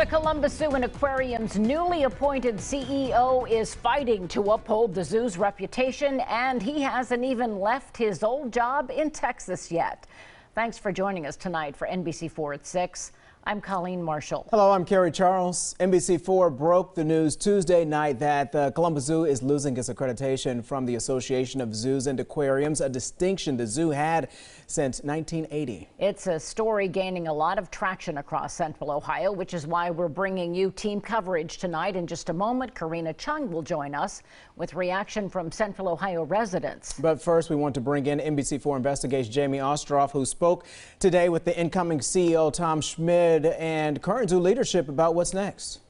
The Columbus Zoo and Aquarium's newly appointed CEO is fighting to uphold the zoo's reputation, and he hasn't even left his old job in Texas yet. Thanks for joining us tonight for NBC4 at 6. I'm Colleen Marshall. Hello, I'm Kerry Charles. NBC4 broke the news Tuesday night that the Columbus Zoo is losing its accreditation from the Association of Zoos and Aquariums, a distinction the zoo had since 1980. It's a story gaining a lot of traction across Central Ohio, which is why we're bringing you team coverage tonight. In just a moment, Karina Chung will join us with reaction from Central Ohio residents. But first, we want to bring in NBC4 Investigates Jamie Ostroff, who spoke today with the incoming CEO, Tom Schmidt, and current zoo leadership about what's next.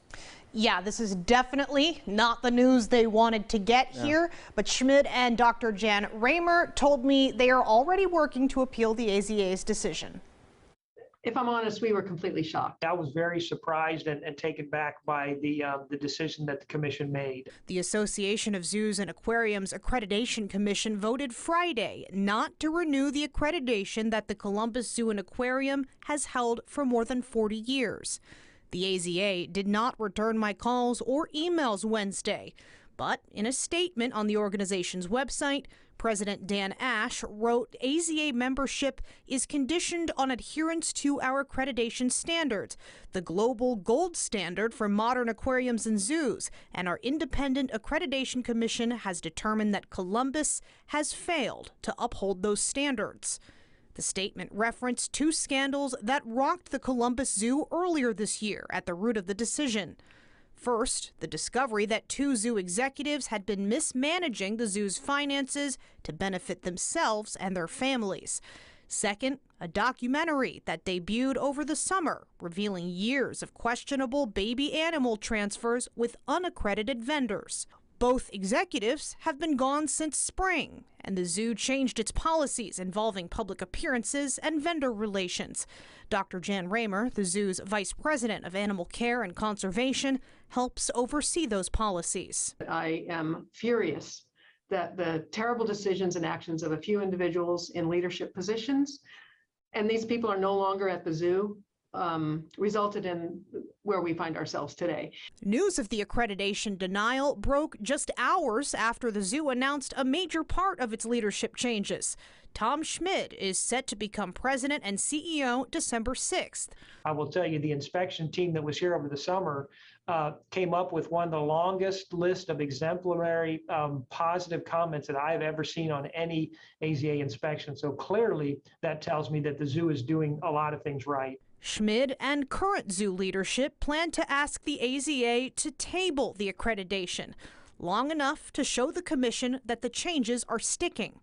Yeah, this is definitely not the news they wanted to get here, but Schmidt and Dr. Jan Raymer told me they are already working to appeal the AZA's decision. If I'm honest, we were completely shocked. I was very surprised and taken back by the decision that the commission made. The Association of Zoos and Aquariums Accreditation Commission voted Friday not to renew the accreditation that the Columbus Zoo and Aquarium has held for more than 40 years. The AZA did not return my calls or emails Wednesday, but in a statement on the organization's website, President Dan Ash wrote AZA membership is conditioned on adherence to our accreditation standards, the global gold standard for modern aquariums and zoos, and our independent accreditation commission has determined that Columbus has failed to uphold those standards. The statement referenced two scandals that rocked the Columbus Zoo earlier this year at the root of the decision. First, the discovery that two zoo executives had been mismanaging the zoo's finances to benefit themselves and their families. Second, a documentary that debuted over the summer, revealing years of questionable baby animal transfers with unaccredited vendors. Both executives have been gone since spring, and the zoo changed its policies involving public appearances and vendor relations. Dr. Jan Raymer, the zoo's vice president of animal care and conservation, helps oversee those policies. I am furious that the terrible decisions and actions of a few individuals in leadership positions, and these people are no longer at the zoo, resulted in where we find ourselves today. News of the accreditation denial broke just hours after the zoo announced a major part of its leadership changes. Tom Schmidt is set to become president and CEO December 6th. I will tell you, the inspection team that was here over the summer came up with one of the longest list of exemplary positive comments that I've ever seen on any AZA inspection. So clearly that tells me that the zoo is doing a lot of things right. Schmidt and current zoo leadership plan to ask the AZA to table the accreditation long enough to show the commission that the changes are sticking.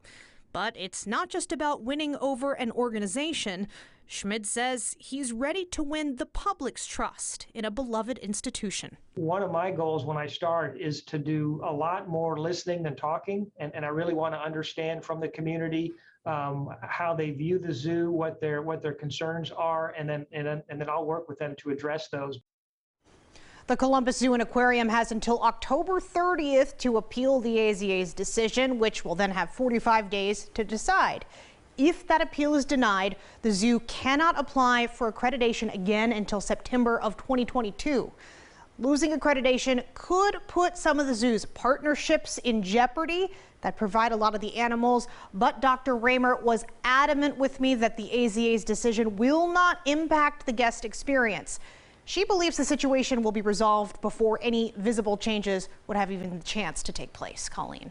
But it's not just about winning over an organization. Schmidt says he's ready to win the public's trust in a beloved institution. One of my goals when I start is to do a lot more listening than talking, and I really want to understand from the community how they view the zoo, what their concerns are, and then I'll work with them to address those. The Columbus Zoo and Aquarium has until October 30th to appeal the AZA's decision, which will then have 45 days to decide. If that appeal is denied, the zoo cannot apply for accreditation again until September of 2022. Losing accreditation could put some of the zoo's partnerships in jeopardy that provide a lot of the animals, but Dr. Raymer was adamant with me that the AZA's decision will not impact the guest experience. She believes the situation will be resolved before any visible changes would have even the chance to take place. Colleen.